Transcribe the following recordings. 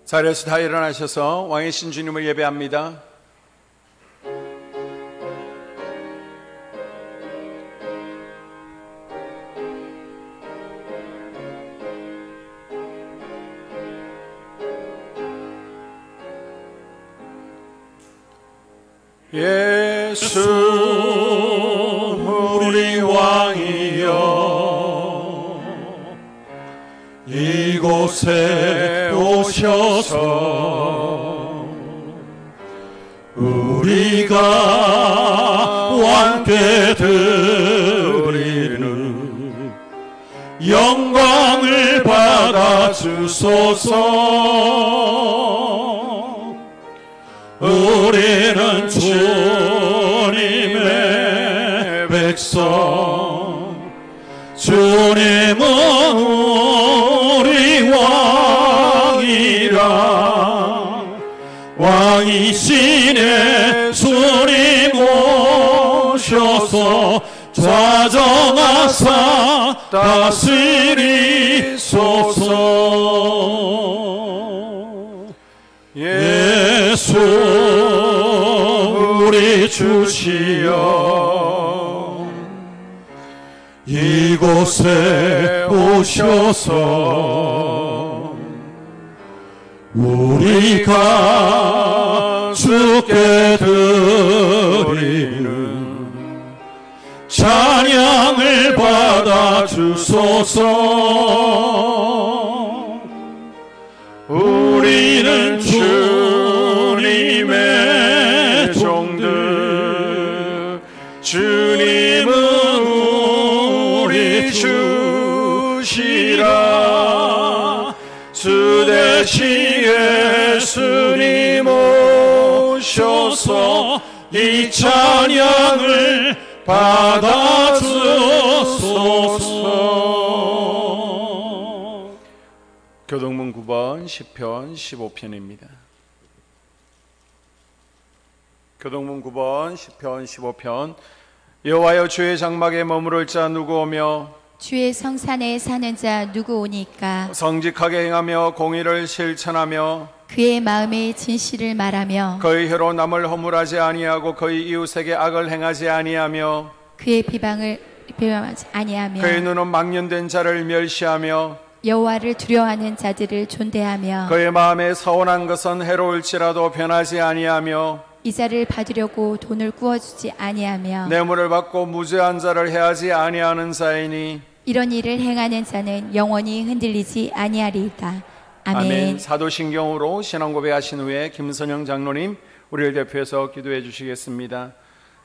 자리에서 다 일어나셔서 왕이신 주님을 예배합니다. 예수 우리 왕이여, 이곳에 오셔서 우리가 왕께 드리는 영광을 받아 주소서. 우리는 주님의 백성, 주님은 우리 왕이라. 왕이시네 주님 오셔서 좌정하사 다스리소서. 예수 우리 주시여, 이곳에 오셔서 우리가 주께 드리는 찬양을 받아 주소서. 우리는 주님의 종들, 주님은 우리 주시라. 주 대신 예수님 오셔서 이 찬양을 받아 주소서. 교동문 9번 시편 15편입니다. 교동문 9번 시편 15편. 여호와여, 주의 장막에 머무를 자 누구 오며 주의 성산에 사는 자 누구 오니까. 성직하게 행하며 공의를 실천하며 그의 마음에 진실을 말하며 그의 혀로 남을 허물하지 아니하고 그의 이웃에게 악을 행하지 아니하며 그의 비방을 비방하지 아니하며 그의 눈은 망령된 자를 멸시하며 여호와를 두려워하는 자들을 존대하며 그의 마음에 서운한 것은 해로울지라도 변하지 아니하며 이자를 받으려고 돈을 구워주지 아니하며 뇌물을 받고 무죄한 자를 해하지 아니하는 자이니 이런 일을 행하는 자는 영원히 흔들리지 아니하리이다. 아멘. 사도신경으로 신앙 고백하신 후에 김선영 장로님 우리를 대표해서 기도해 주시겠습니다.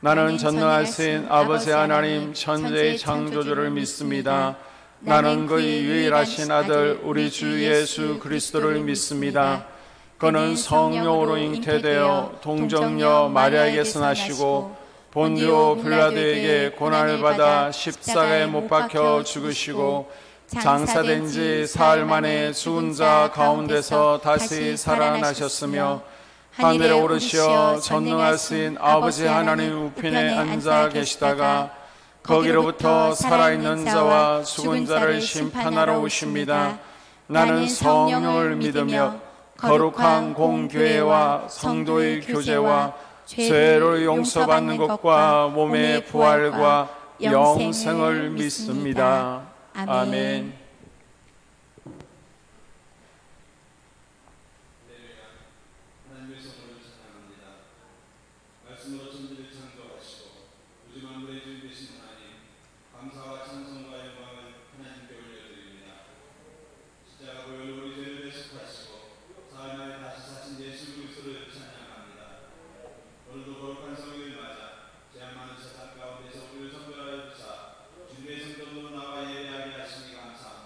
나는 전능하신 아버지 하나님 천지의 창조주를 믿습니다. 나는 그의 유일하신 아들 우리 주 예수 그리스도를 믿습니다. 그는 성령으로 잉태되어 동정녀 마리아에게서 나시고 본디오 빌라도에게 고난을 받아 십자가에 못 박혀 죽으시고 장사된 지 사흘 만에 죽은 자 가운데서 다시 살아나셨으며 하늘에 오르시어 전능하신 아버지 하나님 우편에 앉아 계시다가 거기로부터 살아있는 자와 죽은 자를 심판하러 오십니다. 나는 성령을 믿으며 거룩한 공교회와 성도의 교제와 죄를 용서받는 것과 몸의 부활과 영생을 믿습니다. 아멘. 가운데서 우리를 선별하여 주사 주님의 성전으로 나와 예배하게 하시니 감사합니다.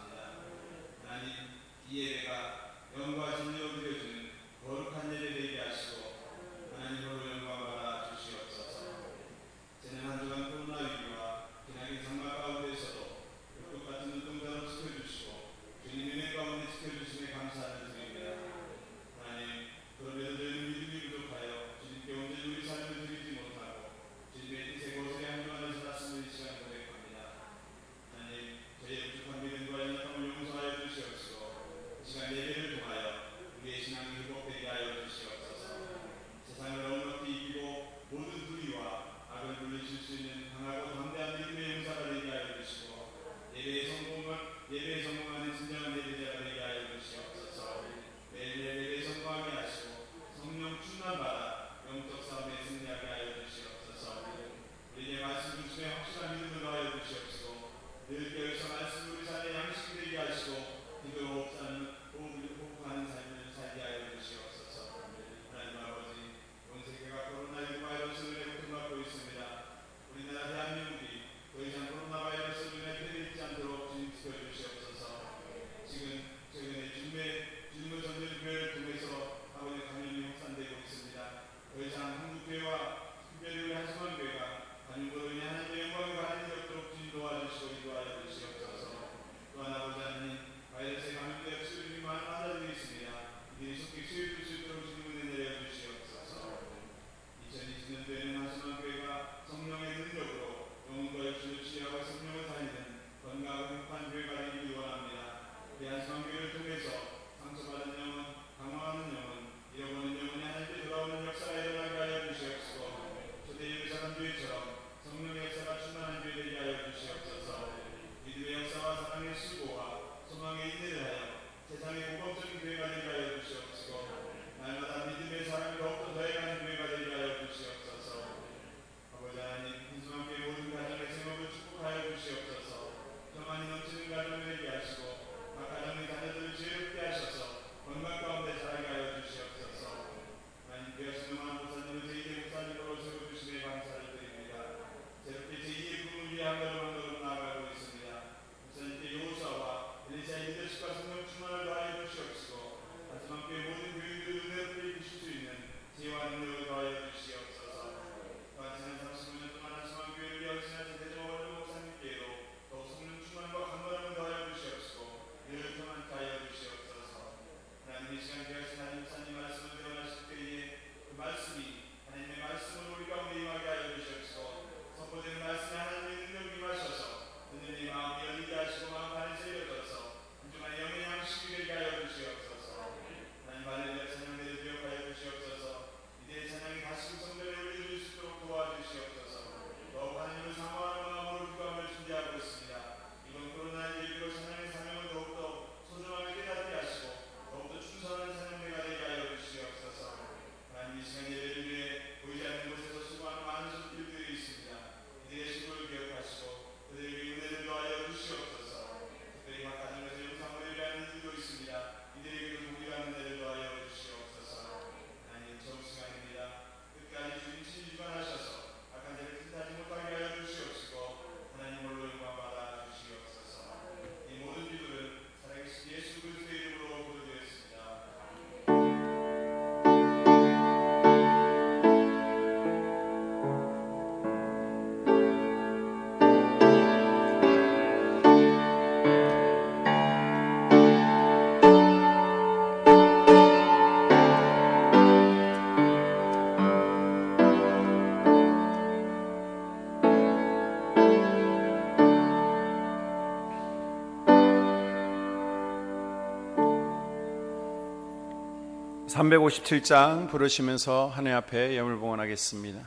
357장 부르시면서 하늘 앞에 예물 봉헌하겠습니다.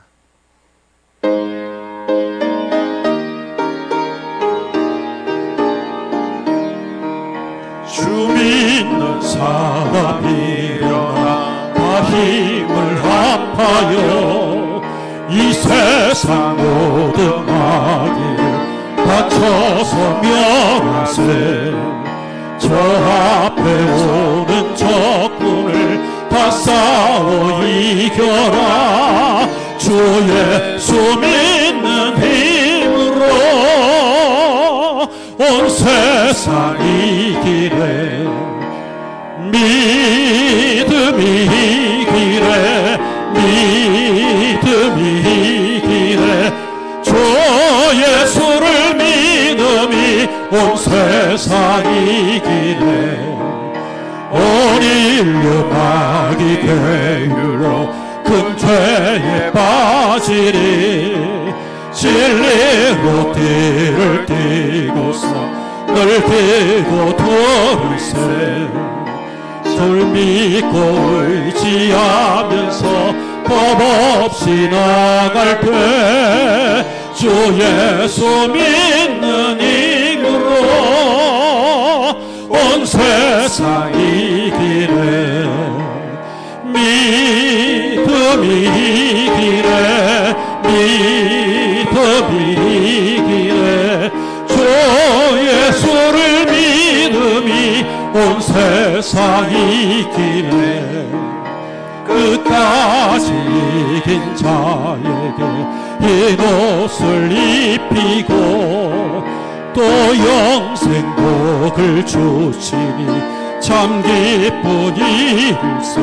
주 믿는 사람이 일어나 다 힘을 합하여 이 세상 모든 악을 다쳐서 멸하세. 저 앞에 오는 적군을 다 싸워 이겨라. 주 예수 믿는 힘으로 온 세상 이기래. 믿음이 이기래. 믿음이 이기래. 주 예수를 믿음이 온 세상 이기래. 온 인류 마귀 괴유로 큰 죄에 빠지리. 진리로 띠를 띠고서 늘 띠고 돌세. 절 믿고 의지하면서 법 없이 나갈 때 주 예수 믿는 힘으로 온 세상 이기네. 믿음이 이기네. 믿음이 이기네. 주 예수를 믿음이 온 세상 이기네. 끝까지 이긴 자에게 흰 옷을 입히고 또 영생복을 주시니 참 기쁜 일세.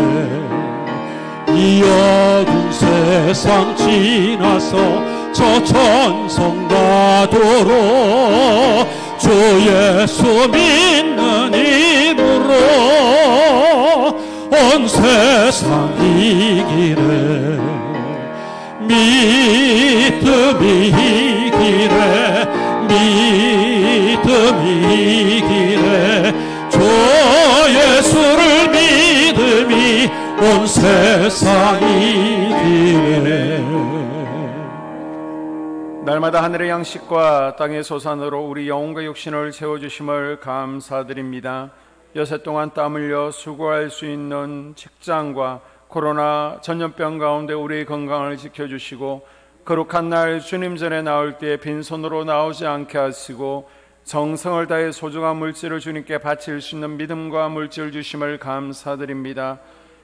이 어두운 세상 지나서 저 천성 가도록 주 예수 믿는 힘으로 온 세상 이기네. 믿음이 이기네. 믿음이 이기네. 주 예수를 믿음이 온 세상 이기네. 날마다 하늘의 양식과 땅의 소산으로 우리 영혼과 육신을 채워주심을 감사드립니다. 여세 동안 땀 흘려 수고할 수 있는 직장과 코로나 전염병 가운데 우리의 건강을 지켜주시고 거룩한 날 주님 전에 나올 때 빈손으로 나오지 않게 하시고 정성을 다해 소중한 물질을 주님께 바칠 수 있는 믿음과 물질 주심을 감사드립니다.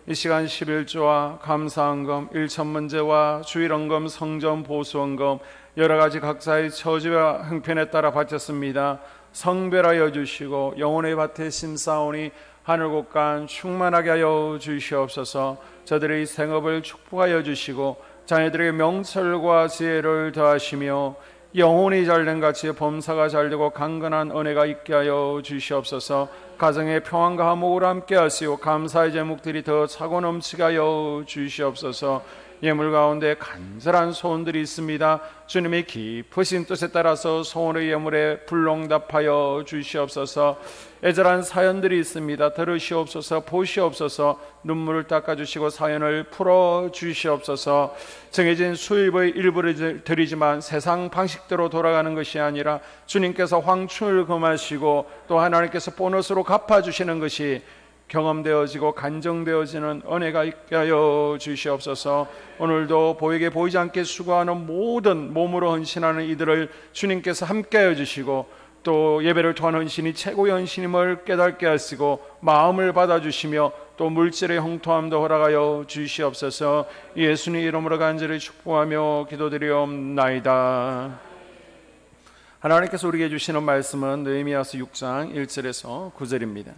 이 시간 11조와 감사헌금, 일천문제와 주일헌금, 성전 보수헌금 여러가지 각자의 처지와 형편에 따라 바쳤습니다. 성별하여 주시고 영혼의 밭에 심사오니 하늘곳간 충만하게 하여 주시옵소서. 저들의 생업을 축복하여 주시고 자녀들에게 명철과 지혜를 더하시며 영혼이 잘된 같이 범사가 잘되고 강건한 은혜가 있게 하여 주시옵소서. 가정의 평안과 화목을 함께 하시고 감사의 제목들이 더 차고 넘치게 하여 주시옵소서. 예물 가운데 간절한 소원들이 있습니다. 주님의 깊으신 뜻에 따라서 소원의 예물에 불응답하여 주시옵소서. 애절한 사연들이 있습니다. 들으시옵소서. 보시옵소서. 눈물을 닦아주시고 사연을 풀어주시옵소서. 정해진 수입의 일부를 드리지만 세상 방식대로 돌아가는 것이 아니라 주님께서 황충을 금하시고 또 하나님께서 보너스로 갚아주시는 것이 경험되어지고 간정되어지는 은혜가 있게 하여 주시옵소서. 오늘도 보이게 보이지 않게 수고하는 모든 몸으로 헌신하는 이들을 주님께서 함께 하여 주시고 또 예배를 통한 헌신이 최고의 헌신임을 깨닫게 하시고 마음을 받아주시며 또 물질의 형통함도 허락하여 주시옵소서. 예수님 이름으로 간절히 축복하며 기도드리옵나이다. 하나님께서 우리에게 주시는 말씀은 느헤미야서 6장 1절에서 9절입니다.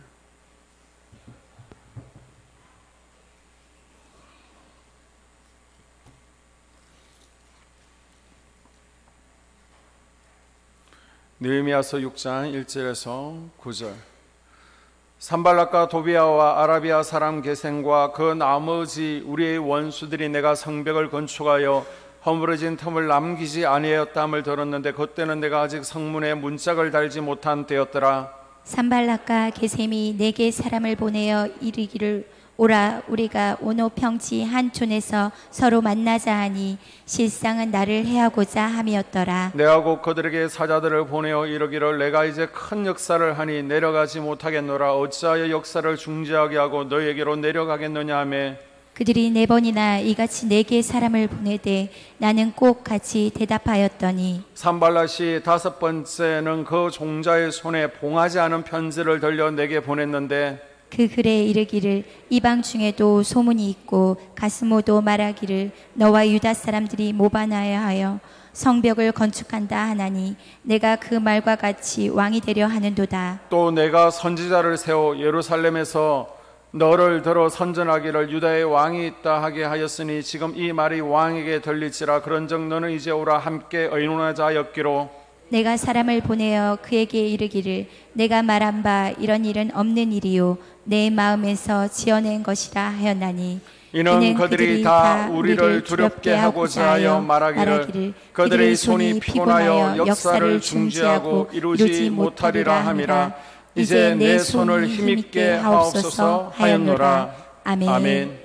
느헤미야서 6장 1절에서 9절. 산발락과 도비아와 아라비아 사람 게셈과 그 나머지 우리의 원수들이 내가 성벽을 건축하여 허물어진 틈을 남기지 아니하였다함을 들었는데 그때는 내가 아직 성문에 문짝을 달지 못한 때였더라. 산발락과 게셈이 내게 사람을 보내어 이르기를 오라 우리가 오노 평지 한 촌에서 서로 만나자 하니 실상은 나를 해하고자 함이었더라. 내가 곧 그들에게 사자들을 보내어 이르기를 내가 이제 큰 역사를 하니 내려가지 못하겠노라. 어찌하여 역사를 중지하게 하고 너에게로 내려가겠느냐 하매 그들이 4번이나 이같이 내게 사람을 보내되 나는 꼭 같이 대답하였더니 산발랏이 5번째는 그 종자의 손에 봉하지 않은 편지를 들려 내게 보냈는데 그 글에 이르기를 이방 중에도 소문이 있고 가스모도 말하기를 너와 유다 사람들이 모반하여 하여 성벽을 건축한다 하나니 내가 그 말과 같이 왕이 되려 하는도다. 또 내가 선지자를 세워 예루살렘에서 너를 들어 선전하기를 유다의 왕이 있다 하게 하였으니 지금 이 말이 왕에게 들릴지라. 그런즉 너는 이제 오라 함께 의논하자 하였기로 내가 사람을 보내어 그에게 이르기를 내가 말한 바 이런 일은 없는 일이요 내 마음에서 지어낸 것이라 하였나니 이는 그들이 다 우리를 두렵게 하고자 하여 말하기를 그들의 손이 피곤하여 역사를 중지하고 이루지 못하리라 함이라. 이제 내 손을 힘있게 하옵소서 하였노라. 아멘.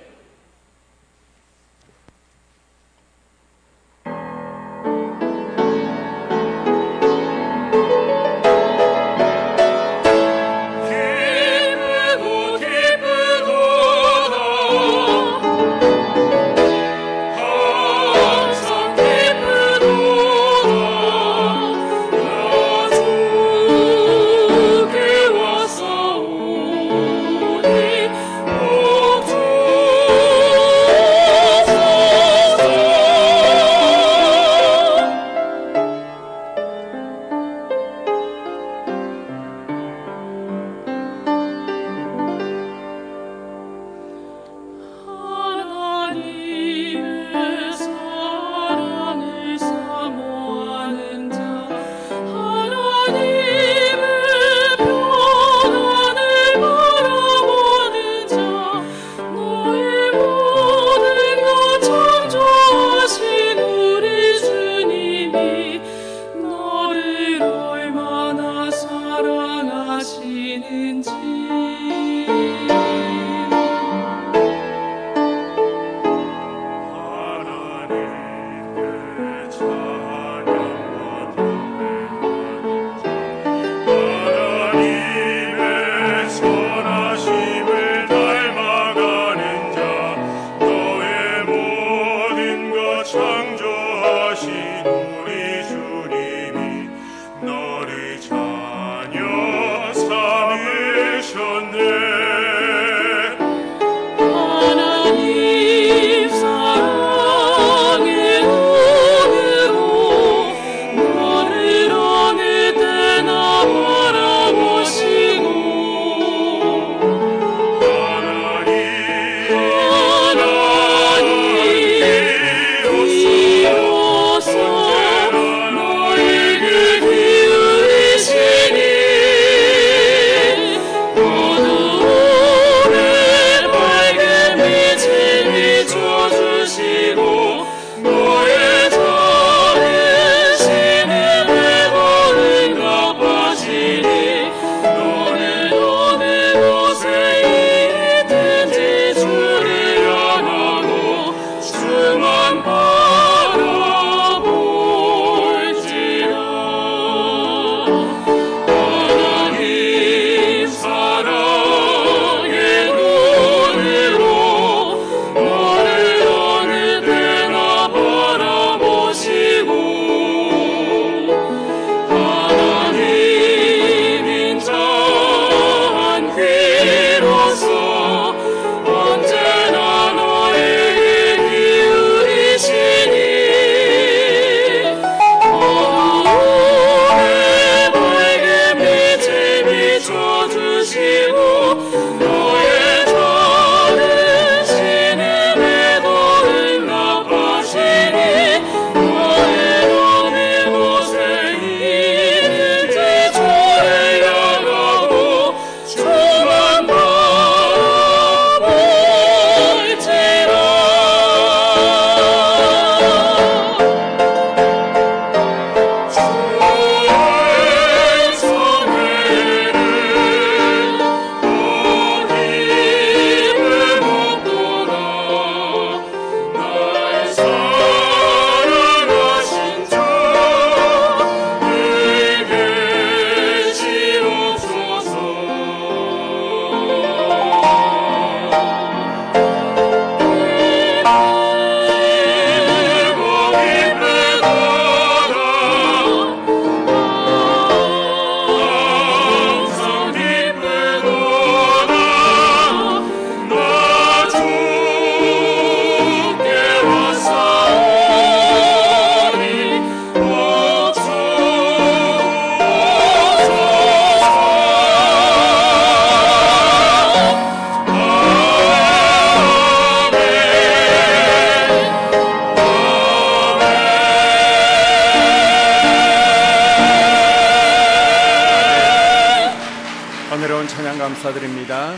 감사드립니다.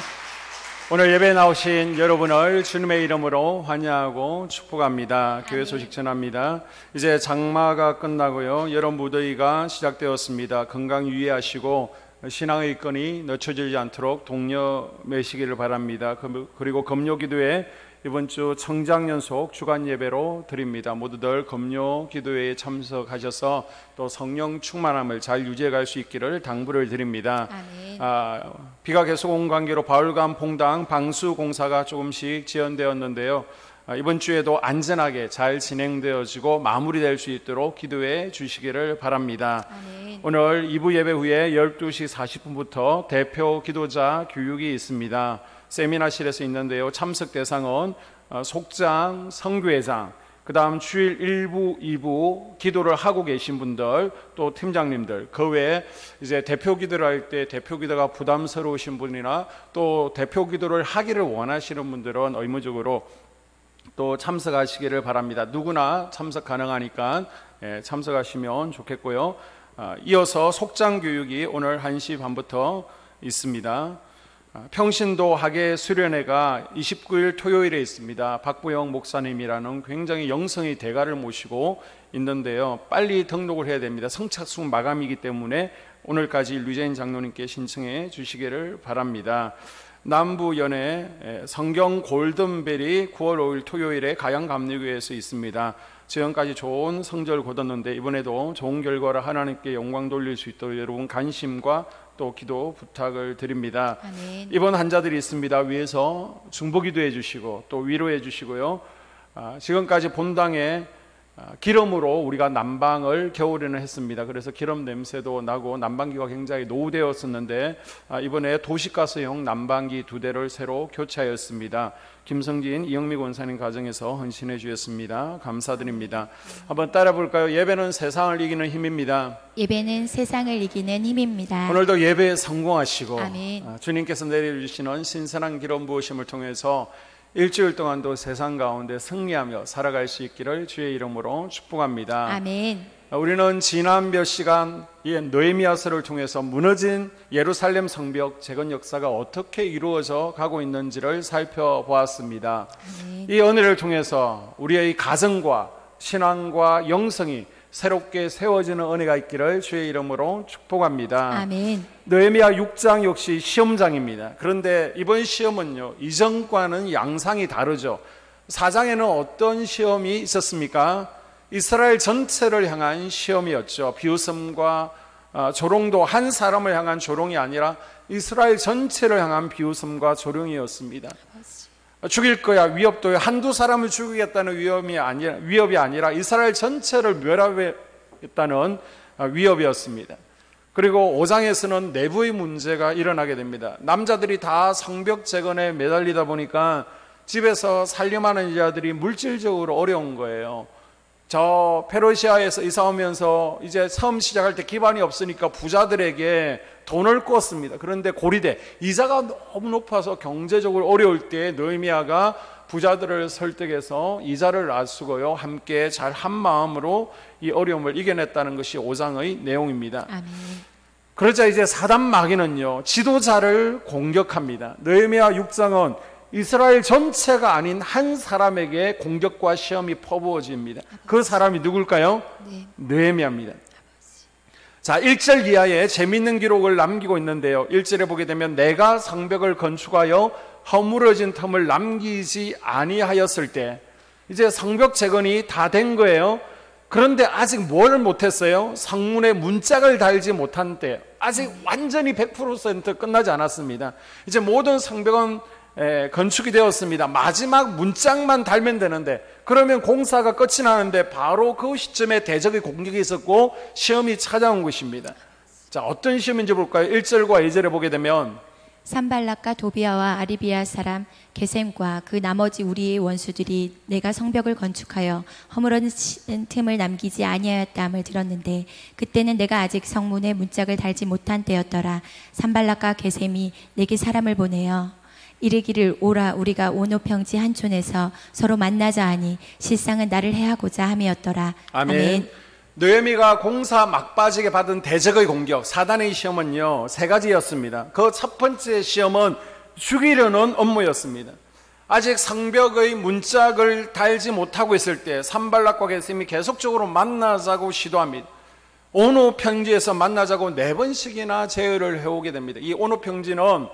오늘 예배에 나오신 여러분을 주님의 이름으로 환영하고 축복합니다. 교회 소식 전합니다. 이제 장마가 끝나고요, 여름 무더위가 시작되었습니다. 건강 유의하시고 신앙의 끈이 늦춰지지 않도록 독려매시기를 바랍니다. 그리고 금요기도회 이번 주 청장연속 주간 예배로 드립니다. 모두들 금요기도회에 참석하셔서 또 성령 충만함을 잘 유지해 갈 수 있기를 당부를 드립니다. 비가 계속 온 관계로 바울감 봉당 방수 공사가 조금씩 지연되었는데요, 이번 주에도 안전하게 잘 진행되어지고 마무리될 수 있도록 기도해 주시기를 바랍니다. 오늘 2부 예배 후에 12시 40분부터 대표 기도자 교육이 있습니다. 세미나실에서 있는데요, 참석 대상은 속장, 성교회장, 그 다음 주일 1부, 2부 기도를 하고 계신 분들, 또 팀장님들, 그 외에 이제 대표 기도를 할 때 대표 기도가 부담스러우신 분이나 또 대표 기도를 하기를 원하시는 분들은 의무적으로 또 참석하시기를 바랍니다. 누구나 참석 가능하니까 참석하시면 좋겠고요. 이어서 속장 교육이 오늘 1시 반부터 있습니다. 평신도 학예 수련회가 29일 토요일에 있습니다. 박부영 목사님이라는 굉장히 영성의 대가를 모시고 있는데요, 빨리 등록을 해야 됩니다. 성착순 마감이기 때문에 오늘까지 류재인 장로님께 신청해 주시기를 바랍니다. 남부연회 성경 골든벨이 9월 5일 토요일에 가양감리교회에서 있습니다. 지금까지 좋은 성적을 거뒀는데 이번에도 좋은 결과를 하나님께 영광 돌릴 수 있도록 여러분 관심과 또 기도 부탁을 드립니다. 아멘. 입원 환자들이 있습니다. 위에서 중보 기도해 주시고 또 위로해 주시고요. 지금까지 본당에 기름으로 우리가 난방을 겨울에는 했습니다. 그래서 기름 냄새도 나고 난방기가 굉장히 노후되었었는데 이번에 도시가스용 난방기 2대를 새로 교체하였습니다. 김성진, 이영미 권사님 가정에서 헌신해 주셨습니다. 감사드립니다. 한번 따라 볼까요? 예배는 세상을 이기는 힘입니다. 예배는 세상을 이기는 힘입니다. 오늘도 예배에 성공하시고 아멘. 주님께서 내려주시는 신선한 기름 부으심을 통해서 일주일 동안도 세상 가운데 승리하며 살아갈 수 있기를 주의 이름으로 축복합니다. 아멘. 우리는 지난 몇 시간 이 느헤미야서를 통해서 무너진 예루살렘 성벽 재건 역사가 어떻게 이루어져 가고 있는지를 살펴보았습니다. 아멘. 이 은혜를 통해서 우리의 가정과 신앙과 영성이 새롭게 세워지는 은혜가 있기를 주의 이름으로 축복합니다. 아멘. 느헤미야 6장 역시 시험장입니다. 그런데 이번 시험은요, 이전과는 양상이 다르죠. 4장에는 어떤 시험이 있었습니까? 이스라엘 전체를 향한 시험이었죠. 비웃음과 조롱도 한 사람을 향한 조롱이 아니라 이스라엘 전체를 향한 비웃음과 조롱이었습니다. 죽일 거야 위협도 한두 사람을 죽이겠다는 위협이 아니라 이스라엘 전체를 멸하겠다는 위협이었습니다. 그리고 5장에서는 내부의 문제가 일어나게 됩니다. 남자들이 다 성벽 재건에 매달리다 보니까 집에서 살림하는 여자들이 물질적으로 어려운 거예요. 저 페르시아에서 이사 오면서 이제 처음 시작할 때 기반이 없으니까 부자들에게 돈을 꿨습니다. 그런데 고리대 이자가 너무 높아서 경제적으로 어려울 때 느헤미야가 부자들을 설득해서 이자를 낮추고요, 함께 잘 한 마음으로 이 어려움을 이겨냈다는 것이 5장의 내용입니다. 아멘. 그러자 이제 사단 마귀는요, 지도자를 공격합니다. 느헤미야 6장은 이스라엘 전체가 아닌 한 사람에게 공격과 시험이 퍼부어집니다. 그 사람이 누굴까요? 네. 느헤미야입니다. 자, 1절 이하에 재미있는 기록을 남기고 있는데요, 1절에 보게 되면 내가 성벽을 건축하여 허물어진 틈을 남기지 아니하였을 때, 이제 성벽 재건이 다 된 거예요. 그런데 아직 뭘 못했어요? 성문에 문짝을 달지 못한 때, 아직 완전히 100% 끝나지 않았습니다. 이제 모든 성벽은 건축이 되었습니다. 마지막 문짝만 달면 되는데, 그러면 공사가 끝이 나는데 바로 그 시점에 대적의 공격이 있었고 시험이 찾아온 것입니다. 자, 어떤 시험인지 볼까요? 1절과 2절에 보게 되면 산발락과 도비아와 아리비아 사람 게셈과 그 나머지 우리의 원수들이 내가 성벽을 건축하여 허물어진 틈을 남기지 아니하였다함을 들었는데 그때는 내가 아직 성문에 문짝을 달지 못한 때였더라. 산발락과 게셈이 내게 사람을 보내어 이르기를 오라 우리가 오노평지 한촌에서 서로 만나자 하니 실상은 나를 해하고자 함이었더라. 아멘. 느헤미가 공사 막바지게 받은 대적의 공격, 사단의 시험은요 3가지였습니다. 그 첫 번째 시험은 죽이려는 업무였습니다. 아직 성벽의 문짝을 달지 못하고 있을 때 산발락과 게셈이 계속적으로 만나자고 시도합니다. 오노 평지에서 만나자고 4번씩이나 제의를 해오게 됩니다. 이 오노 평지는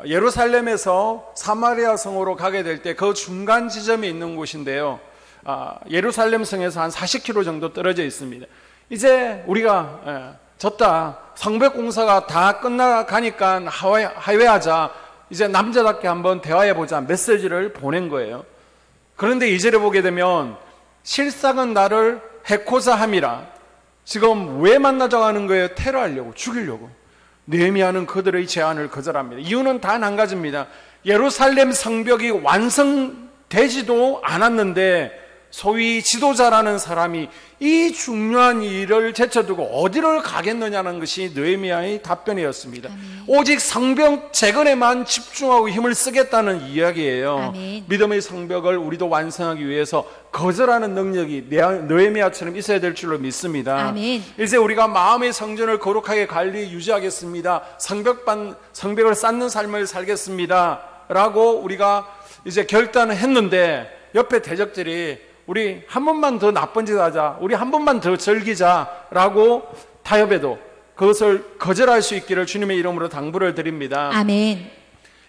예루살렘에서 사마리아 성으로 가게 될 때 그 중간 지점이 있는 곳인데요, 예루살렘 성에서 한 40km 정도 떨어져 있습니다. 이제 우리가 졌다, 성벽 공사가 다 끝나가니까 하회하자, 이제 남자답게 한번 대화해보자 메시지를 보낸 거예요. 그런데 2절에 보게 되면 실상은 나를 해코자 함이라, 지금 왜 만나자고 하는 거예요? 테러하려고, 죽이려고. 느헤미야는 그들의 제안을 거절합니다. 이유는 단 한 가지입니다. 예루살렘 성벽이 완성되지도 않았는데 소위 지도자라는 사람이 이 중요한 일을 제쳐두고 어디를 가겠느냐는 것이 느헤미야의 답변이었습니다. 아멘. 오직 성벽 재건에만 집중하고 힘을 쓰겠다는 이야기예요. 아멘. 믿음의 성벽을 우리도 완성하기 위해서 거절하는 능력이 느헤미야처럼 있어야 될 줄로 믿습니다. 아멘. 이제 우리가 마음의 성전을 거룩하게 관리 유지하겠습니다, 성벽을 쌓는 삶을 살겠습니다 라고 우리가 이제 결단을 했는데 옆에 대적들이 우리 한 번만 더 나쁜 짓 하자, 우리 한 번만 더 즐기자라고 타협해도 그것을 거절할 수 있기를 주님의 이름으로 당부를 드립니다. 아멘.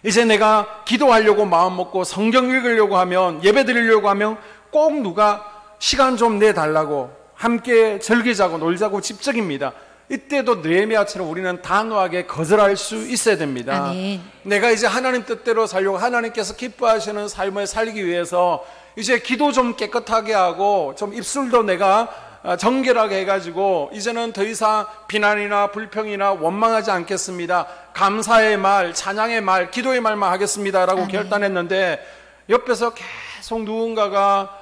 이제 내가 기도하려고 마음 먹고 성경 읽으려고 하면, 예배 드리려고 하면 꼭 누가 시간 좀 내달라고, 함께 즐기자고 놀자고 집적입니다. 이때도 느헤미야처럼 우리는 단호하게 거절할 수 있어야 됩니다. 아멘. 내가 이제 하나님 뜻대로 살려고, 하나님께서 기뻐하시는 삶을 살기 위해서 이제 기도 좀 깨끗하게 하고 좀 입술도 내가 정결하게 해가지고 이제는 더 이상 비난이나 불평이나 원망하지 않겠습니다. 감사의 말, 찬양의 말, 기도의 말만 하겠습니다 라고 결단했는데 옆에서 계속 누군가가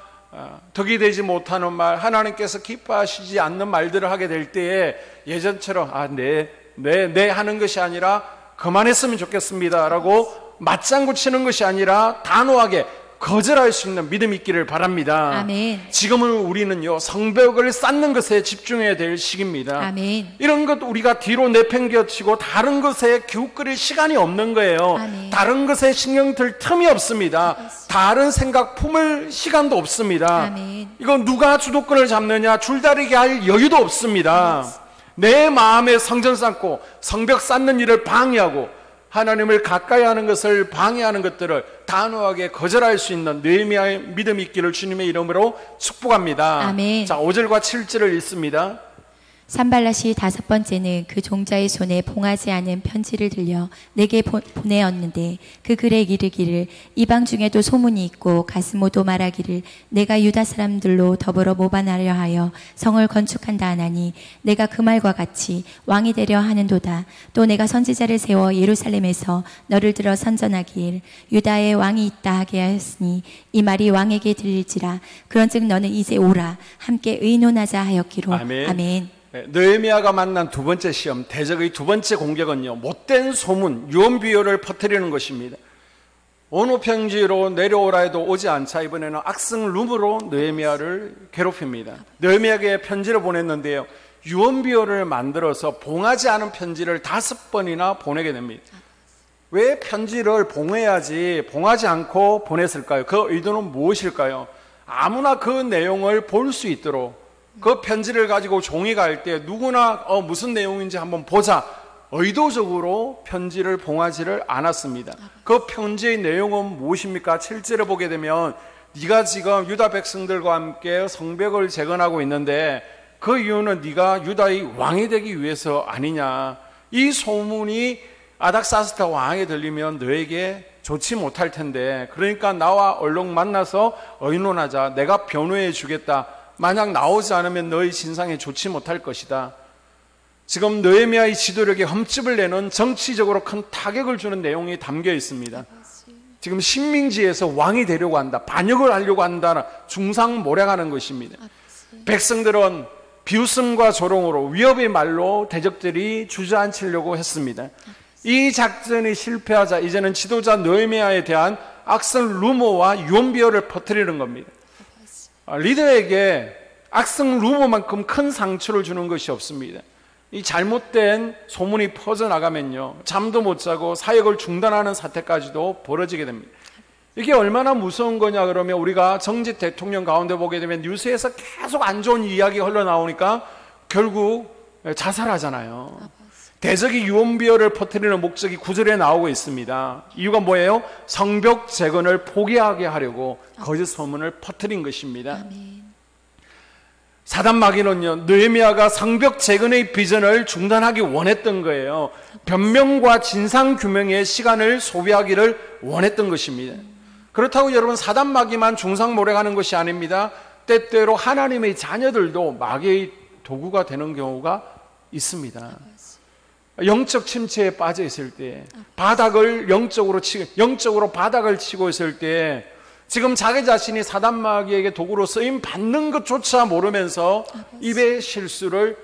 덕이 되지 못하는 말, 하나님께서 기뻐하시지 않는 말들을 하게 될 때에 예전처럼 네 하는 것이 아니라 그만했으면 좋겠습니다 라고 맞장구 치는 것이 아니라 단호하게 거절할 수 있는 믿음이 있기를 바랍니다. 아멘. 지금은 우리는요 성벽을 쌓는 것에 집중해야 될 시기입니다. 아멘. 이런 것 우리가 뒤로 내팽겨치고 다른 것에 기웃거릴 시간이 없는 거예요. 아멘. 다른 것에 신경 들 틈이 없습니다. 다른 생각 품을 시간도 없습니다. 아멘. 이건 누가 주도권을 잡느냐 줄다리기 할 여유도 없습니다. 내 마음에 성전 쌓고 성벽 쌓는 일을 방해하고 하나님을 가까이 하는 것을 방해하는 것들을 단호하게 거절할 수 있는 느헤미야의 믿음이 있기를 주님의 이름으로 축복합니다. 아멘. 자, 5절과 7절을 읽습니다. 산발랏이 다섯 번째는 그 종자의 손에 봉하지 않은 편지를 들려 내게 보내었는데 그 글에 이르기를 이방 중에도 소문이 있고 가스모도 말하기를 내가 유다 사람들로 더불어 모반하려 하여 성을 건축한다 하나니 내가 그 말과 같이 왕이 되려 하는도다. 또 내가 선지자를 세워 예루살렘에서 너를 들어 선전하길 유다에 왕이 있다 하게 하였으니 이 말이 왕에게 들릴지라. 그런즉 너는 이제 오라 함께 의논하자 하였기로. 아멘. 아멘. 느헤미야가 만난 두 번째 시험, 대적의 두 번째 공격은요 못된 소문, 유언비어를 퍼뜨리는 것입니다. 어느 평지로 내려오라 해도 오지 않자 이번에는 악성rum으로 느헤미야를 괴롭힙니다. 느헤미야에게 편지를 보냈는데요 유언비어를 만들어서 봉하지 않은 편지를 5번이나 보내게 됩니다. 왜 편지를 봉해야지 봉하지 않고 보냈을까요? 그 의도는 무엇일까요? 아무나 그 내용을 볼 수 있도록 그 편지를 가지고 종이가 할 때 누구나 무슨 내용인지 한번 보자 의도적으로 편지를 봉하지를 않았습니다. 그 편지의 내용은 무엇입니까? 7절에 보게 되면 네가 지금 유다 백성들과 함께 성벽을 재건하고 있는데 그 이유는 네가 유다의 왕이 되기 위해서 아니냐. 이 소문이 아닥사스다 왕에 들리면 너에게 좋지 못할 텐데 그러니까 나와 얼른 만나서 의논하자. 내가 변호해 주겠다. 만약 나오지 않으면 너의 신상에 좋지 못할 것이다. 지금 느헤미야의 지도력에 흠집을 내는 정치적으로 큰 타격을 주는 내용이 담겨 있습니다. 지금 식민지에서 왕이 되려고 한다. 반역을 하려고 한다. 중상모략하는 것입니다. 백성들은 비웃음과 조롱으로 위협의 말로 대적들이 주저앉히려고 했습니다. 이 작전이 실패하자 이제는 지도자 느헤미야에 대한 악성 루머와 유언비어를 퍼뜨리는 겁니다. 리더에게 악성 루머만큼 큰 상처를 주는 것이 없습니다. 이 잘못된 소문이 퍼져나가면요 잠도 못 자고 사역을 중단하는 사태까지도 벌어지게 됩니다. 이게 얼마나 무서운 거냐 그러면 우리가 정직 대통령 가운데 보게 되면 뉴스에서 계속 안 좋은 이야기가 흘러나오니까 결국 자살하잖아요. 대적이 유언비어를 퍼뜨리는 목적이 9절에 나오고 있습니다. 이유가 뭐예요? 성벽 재건을 포기하게 하려고 거짓 소문을 퍼뜨린 것입니다. 사단 마귀는요 느헤미야가 성벽 재건의 비전을 중단하기 원했던 거예요. 변명과 진상 규명의 시간을 소비하기를 원했던 것입니다. 그렇다고 여러분 사단 마귀만 중상모략하는 것이 아닙니다. 때때로 하나님의 자녀들도 마귀의 도구가 되는 경우가 있습니다. 영적 침체에 빠져 있을 때 바닥을 영적으로 바닥을 치고 있을 때 지금 자기 자신이 사단 마귀에게 도구로 쓰임 받는 것조차 모르면서 입의 실수를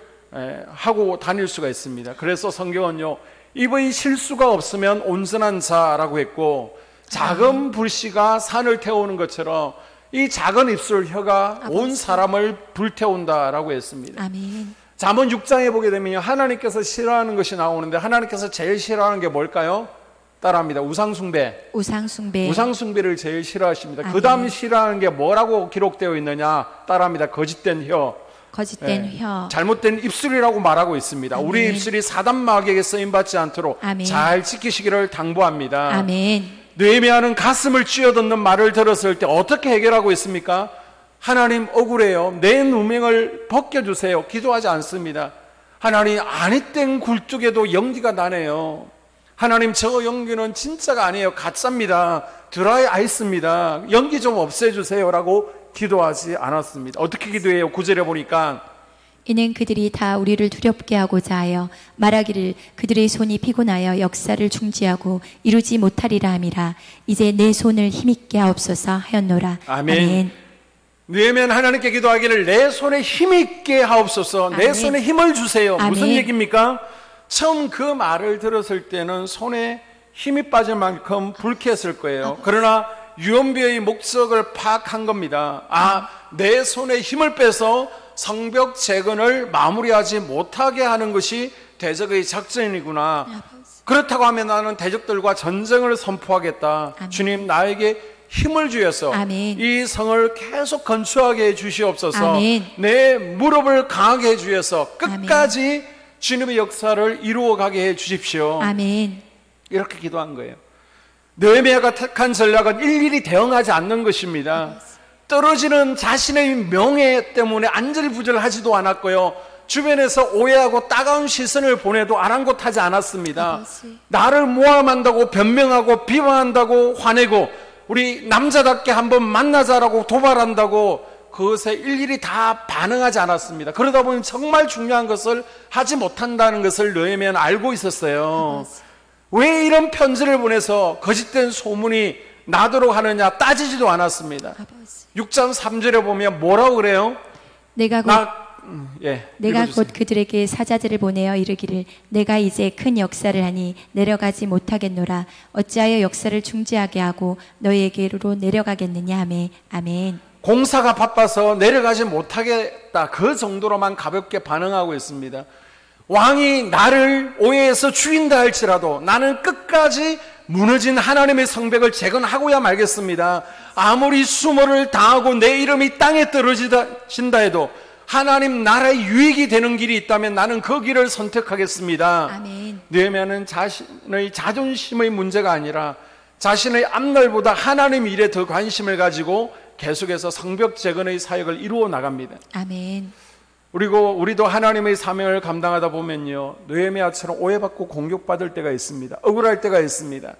하고 다닐 수가 있습니다. 그래서 성경은요 입의 실수가 없으면 온전한 자라고 했고 작은 불씨가 산을 태우는 것처럼 이 작은 입술 혀가 온 사람을 불태운다라고 했습니다. 아멘. 잠언 6장에 보게 되면 하나님께서 싫어하는 것이 나오는데 하나님께서 제일 싫어하는 게 뭘까요? 따라합니다. 우상숭배. 우상숭배를 제일 싫어하십니다. 그 다음 싫어하는 게 뭐라고 기록되어 있느냐? 따라합니다. 거짓된 혀. 혀. 잘못된 입술이라고 말하고 있습니다. 아멘. 우리 입술이 사단 마귀에게 쓰임받지 않도록 아멘. 잘 지키시기를 당부합니다. 아멘. 느헤미야는 가슴을 쥐어듣는 말을 들었을 때 어떻게 해결하고 있습니까? 하나님 억울해요. 내 누명을 벗겨주세요. 기도하지 않습니다. 하나님 아니땡 굴뚝에도 연기가 나네요. 하나님 저 연기는 진짜가 아니에요. 가짜입니다. 드라이 아이스입니다. 연기 좀 없애주세요라고 기도하지 않았습니다. 어떻게 기도해요? 9절에 보니까 이는 그들이 다 우리를 두렵게 하고자 하여 말하기를 그들의 손이 피곤하여 역사를 중지하고 이루지 못하리라 함이라. 이제 내 손을 힘있게 하옵소서 하였노라. 아멘. 느헤미야는 하나님께 기도하기를 내 손에 힘있게 하옵소서. 아멘. 내 손에 힘을 주세요. 아멘. 무슨 얘기입니까? 처음 그 말을 들었을 때는 손에 힘이 빠질 만큼 불쾌했을 거예요. 그러나 유언비어의 목적을 파악한 겁니다. 내 손에 힘을 빼서 성벽 재건을 마무리하지 못하게 하는 것이 대적의 작전이구나. 그렇다고 하면 나는 대적들과 전쟁을 선포하겠다. 아멘. 주님, 나에게 힘을 주셔서 아멘. 이 성을 계속 건축하게 해 주시옵소서. 아멘. 내 무릎을 강하게 해 주셔서 끝까지 주님의 역사를 이루어가게 해 주십시오. 아멘. 이렇게 기도한 거예요. 느헤미야가 택한 전략은 일일이 대응하지 않는 것입니다. 떨어지는 자신의 명예 때문에 안절부절하지도 않았고요. 주변에서 오해하고 따가운 시선을 보내도 아랑곳하지 않았습니다. 나를 모함한다고 변명하고 비방한다고 화내고 우리 남자답게 한번 만나자라고 도발한다고 그것에 일일이 다 반응하지 않았습니다. 그러다 보니 정말 중요한 것을 하지 못한다는 것을 느헤미야는 알고 있었어요. 왜 이런 편지를 보내서 거짓된 소문이 나도록 하느냐 따지지도 않았습니다. 6장 3절에 보면 뭐라고 그래요? 내가 곧 그들에게 사자들을 보내어 이르기를 내가 이제 큰 역사를 하니 내려가지 못하겠노라. 어찌하여 역사를 중지하게 하고 너희에게로 내려가겠느냐 하매. 아멘. 공사가 바빠서 내려가지 못하겠다, 그 정도로만 가볍게 반응하고 있습니다. 왕이 나를 오해해서 죽인다 할지라도 나는 끝까지 무너진 하나님의 성벽을 재건하고야 말겠습니다. 아무리 수모를 당하고 내 이름이 땅에 떨어진다 해도 하나님 나라의 유익이 되는 길이 있다면 나는 그 길을 선택하겠습니다. 아멘. 느헤미야는 자신의 자존심의 문제가 아니라 자신의 앞날보다 하나님 일에 더 관심을 가지고 계속해서 성벽 재건의 사역을 이루어 나갑니다. 아멘. 그리고 우리도 하나님의 사명을 감당하다 보면요, 느헤미야처럼 오해받고 공격받을 때가 있습니다. 억울할 때가 있습니다.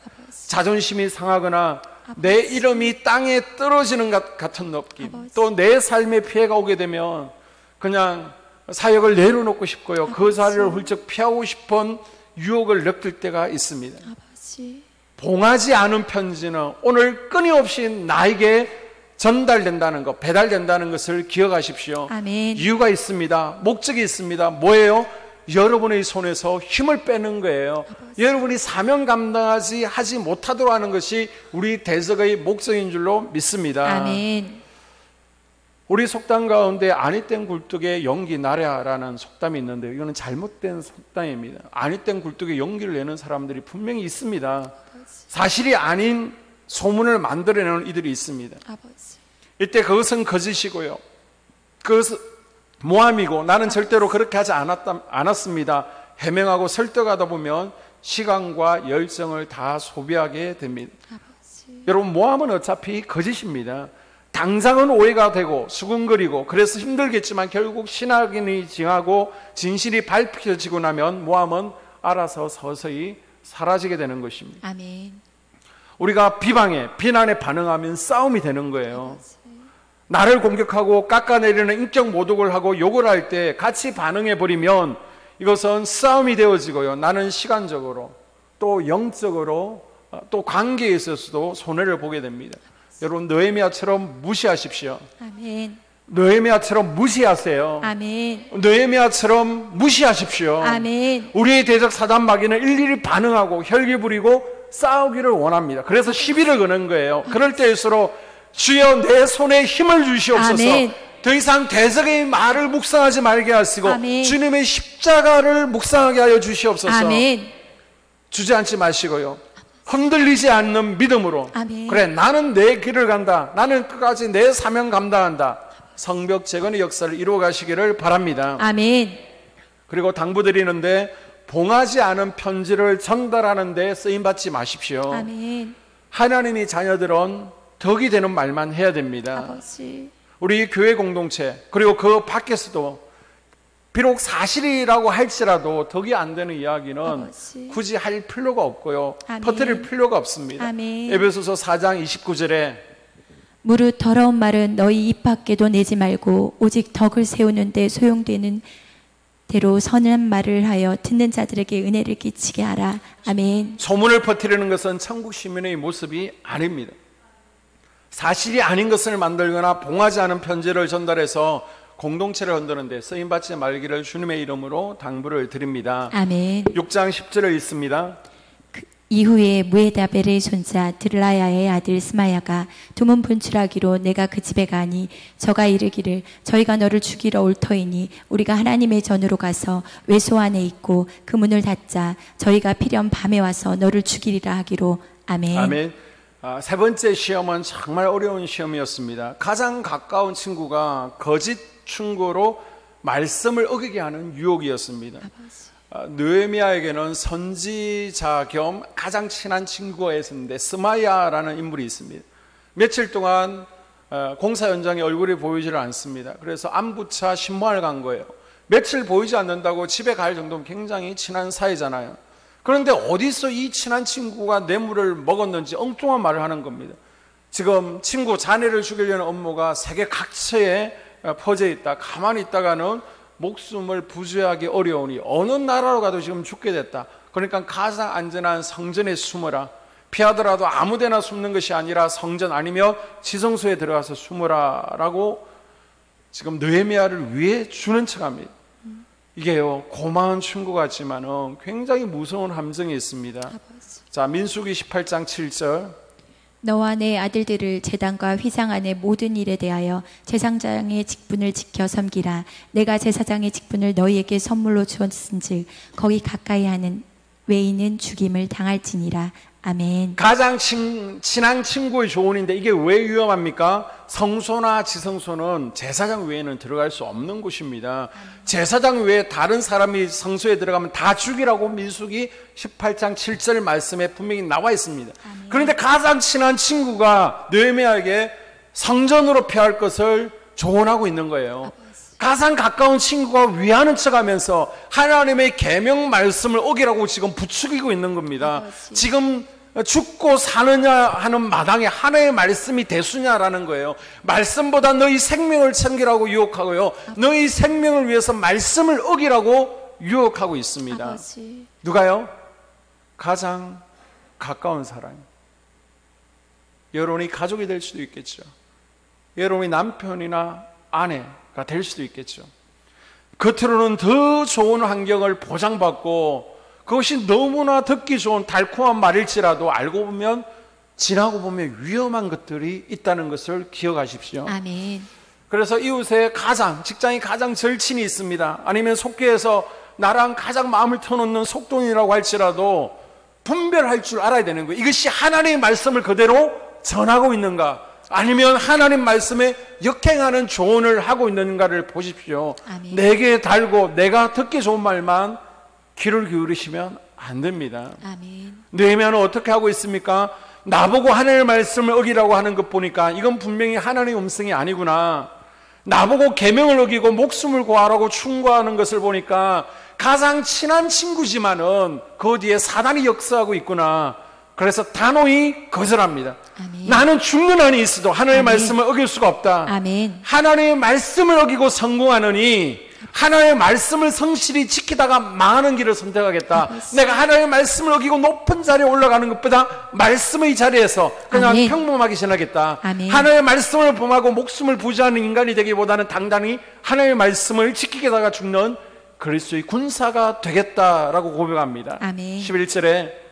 자존심이 상하거나 내 이름이 땅에 떨어지는 것 같은 느낌, 또 내 삶에 피해가 오게 되면 그냥 사역을 내려놓고 싶고요, 그 자리를 훌쩍 피하고 싶은 유혹을 느낄 때가 있습니다. 봉하지 않은 편지는 오늘 끊임없이 나에게 전달된다는 것, 배달된다는 것을 기억하십시오. 아멘. 이유가 있습니다. 목적이 있습니다. 뭐예요? 여러분의 손에서 힘을 빼는 거예요. 여러분이 사명 감당하지 못하도록 하는 것이 우리 대적의 목적인 줄로 믿습니다. 아멘. 우리 속담 가운데 아니땐 굴뚝에 연기 나랴라는 속담이 있는데 이거는 잘못된 속담입니다. 아니땐 굴뚝에 연기를 내는 사람들이 분명히 있습니다. 사실이 아닌 소문을 만들어내는 이들이 있습니다. 이때 그것은 거짓이고요, 그것은 모함이고 나는 절대로 그렇게 하지 않았습니다 해명하고 설득하다 보면 시간과 열정을 다 소비하게 됩니다. 여러분, 모함은 어차피 거짓입니다. 당장은 오해가 되고 수군거리고 그래서 힘들겠지만 결국 신앙이 징하고 진실이 밝혀지고 나면 모함은 알아서 서서히 사라지게 되는 것입니다. 아멘. 우리가 비난에 반응하면 싸움이 되는 거예요. 나를 공격하고 깎아내리는 인격 모독을 하고 욕을 할 때 같이 반응해버리면 이것은 싸움이 되어지고요, 나는 시간적으로 또 영적으로 또 관계에 있어서도 손해를 보게 됩니다. 여러분, 느헤미야처럼 무시하십시오. 아멘. 느헤미야처럼 무시하세요. 아멘. 느헤미야처럼 무시하십시오. 아멘. 우리의 대적 사단 마귀는 일일이 반응하고 혈기 부리고 싸우기를 원합니다. 그래서 시비를 거는 거예요. 그럴 때일수록 주여 내 손에 힘을 주시옵소서. 아멘. 더 이상 대적의 말을 묵상하지 말게 하시고 아멘. 주님의 십자가를 묵상하게 하여 주시옵소서. 아멘. 주저앉지 마시고요, 흔들리지 않는 믿음으로 아멘. 그래, 나는 내 길을 간다, 나는 끝까지 내 사명 감당한다, 성벽 재건의 역사를 이루어 가시기를 바랍니다. 아멘. 그리고 당부드리는데 봉하지 않은 편지를 전달하는 데 쓰임받지 마십시오. 아멘. 하나님의 자녀들은 덕이 되는 말만 해야 됩니다. 아버지. 우리 교회 공동체 그리고 그 밖에서도 비록 사실이라고 할지라도 덕이 안 되는 이야기는 아버지. 굳이 할 필요가 없고요. 아멘. 퍼뜨릴 필요가 없습니다. 아멘. 에베소서 4장 29절에 무릇 더러운 말은 너희 입 밖에도 내지 말고 오직 덕을 세우는데 소용되는 대로 선한 말을 하여 듣는 자들에게 은혜를 끼치게 하라. 아멘. 소문을 퍼뜨리는 것은 천국 시민의 모습이 아닙니다. 사실이 아닌 것을 만들거나 봉하지 않은 편지를 전달해서 공동체를 흔드는 데 쓰임받지 말기를 주님의 이름으로 당부를 드립니다. 아멘. 6장 10절을 읽습니다. 이후에 무에다벨의 손자 드라야의 아들 스마야가 두문 분출하기로 내가 그 집에 가니 저가 이르기를 저희가 너를 죽이러 올 터이니 우리가 하나님의 전으로 가서 외소 안에 있고 그 문을 닫자 저희가 필연 밤에 와서 너를 죽이리라 하기로. 아멘. 아멘. 세 번째 시험은 정말 어려운 시험이었습니다. 가장 가까운 친구가 거짓 충고로 말씀을 어기게 하는 유혹이었습니다. 느헤미야에게는 선지자 겸 가장 친한 친구가 있었는데 스마야라는 인물이 있습니다. 며칠 동안 공사 현장에 얼굴이 보이지를 않습니다. 그래서 안부차 신문을 간 거예요. 며칠 보이지 않는다고 집에 갈 정도면 굉장히 친한 사이잖아요. 그런데 어디서 이 친한 친구가 뇌물을 먹었는지 엉뚱한 말을 하는 겁니다. 지금 친구 자네를 죽이려는 업무가 세계 각처에 퍼져 있다. 가만히 있다가는 목숨을 부지하기 어려우니 어느 나라로 가도 지금 죽게 됐다. 그러니까 가장 안전한 성전에 숨어라. 피하더라도 아무데나 숨는 것이 아니라 성전 아니면 지성소에 들어가서 숨어라 라고 지금 느헤미야를 위해 주는 척합니다. 이게요, 고마운 친구 같지만은 굉장히 무서운 함정이 있습니다. 자, 민수기 18장 7절. 너와 내 아들들을 제단과 휘장 안의 모든 일에 대하여 제사장의 직분을 지켜 섬기라. 내가 제사장의 직분을 너희에게 선물로 주었은즉 거기 가까이 하는 외인은 죽임을 당할지니라. 아멘. 가장 친한 친구의 조언인데 이게 왜 위험합니까? 성소나 지성소는 제사장 외에는 들어갈 수 없는 곳입니다. 제사장 외에 다른 사람이 성소에 들어가면 다 죽이라고 민수기 18장 7절 말씀에 분명히 나와 있습니다. 그런데 가장 친한 친구가 느헤미야에게 성전으로 피할 것을 조언하고 있는 거예요. 가장 가까운 친구가 위하는 척하면서 하나님의 계명 말씀을 어기라고 지금 부추기고 있는 겁니다. 지금 죽고 사느냐 하는 마당에 하나님의 말씀이 대수냐라는 거예요. 말씀보다 너희 생명을 챙기라고 유혹하고요, 너희 생명을 위해서 말씀을 어기라고 유혹하고 있습니다. 아버지. 누가요? 가장 가까운 사람. 여러분이 가족이 될 수도 있겠죠. 여러분이 남편이나 아내가 될 수도 있겠죠. 겉으로는 더 좋은 환경을 보장받고 그것이 너무나 듣기 좋은 달콤한 말일지라도 알고 보면, 지나고 보면 위험한 것들이 있다는 것을 기억하십시오. 아멘. 그래서 이웃에 직장이 가장 절친이 있습니다. 아니면 속계에서 나랑 가장 마음을 터놓는 속돈이라고 할지라도 분별할 줄 알아야 되는 거예요. 이것이 하나님의 말씀을 그대로 전하고 있는가, 아니면 하나님 말씀에 역행하는 조언을 하고 있는가를 보십시오. 아멘. 내게 달고 내가 듣기 좋은 말만 귀를 기울이시면 안 됩니다. 아멘. 느헤미야는 어떻게 하고 있습니까? 나보고 하나님의 말씀을 어기라고 하는 것 보니까 이건 분명히 하나님의 음성이 아니구나. 나보고 계명을 어기고 목숨을 구하라고 충고하는 것을 보니까 가장 친한 친구지만은 그 뒤에 사단이 역사하고 있구나. 그래서 단호히 거절합니다. 아멘. 나는 죽는 한이 있어도 하나님의 아멘. 말씀을 어길 수가 없다. 아멘. 하나님의 말씀을 어기고 성공하느니 하나님의 말씀을 성실히 지키다가 망하는 길을 선택하겠다. 내가 하나님의 말씀을 어기고 높은 자리에 올라가는 것보다 말씀의 자리에서 그냥 아멘. 평범하게 지나겠다. 아멘. 하나님의 말씀을 범하고 목숨을 부지하는 인간이 되기보다는 당당히 하나님의 말씀을 지키다가 죽는 그리스도의 군사가 되겠다라고 고백합니다. 아멘. 11절에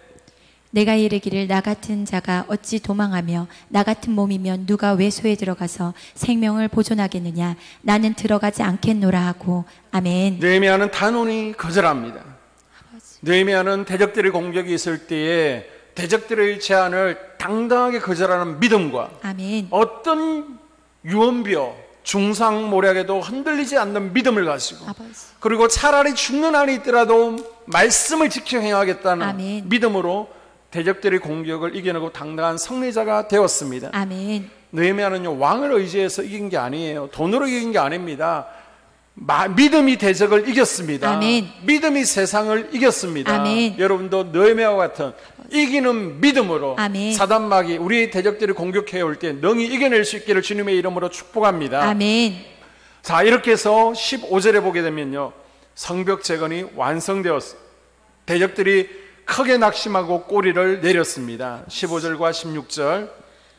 내가 이르기를 나 같은 자가 어찌 도망하며 나 같은 몸이면 누가 외소에 들어가서 생명을 보존하겠느냐. 나는 들어가지 않겠노라 하고. 아멘. 느헤미야는 단호히 거절합니다. 느헤미야는 대적들의 공격이 있을 때에 대적들의 제안을 당당하게 거절하는 믿음과 아멘. 어떤 유언비어 중상모략에도 흔들리지 않는 믿음을 가지고, 아버지. 그리고 차라리 죽는 한이 있더라도 말씀을 지켜 행하겠다는 아멘. 믿음으로 대적들의 공격을 이겨내고 당당한 승리자가 되었습니다. 아멘. 느헤미야는요, 왕을 의지해서 이긴 게 아니에요. 돈으로 이긴 게 아닙니다. 믿음이 대적을 이겼습니다. 아멘. 믿음이 세상을 이겼습니다. 아멘. 여러분도 느헤미야와 같은 이기는 믿음으로 아멘. 사단마귀 우리 대적들이 공격해 올 때 능히 이겨낼 수 있기를 주님의 이름으로 축복합니다. 아멘. 자, 이렇게 해서 15절에 보게 되면요, 성벽 재건이 완성되었습니다. 대적들이 크게 낙심하고 꼬리를 내렸습니다. 15절과 16절.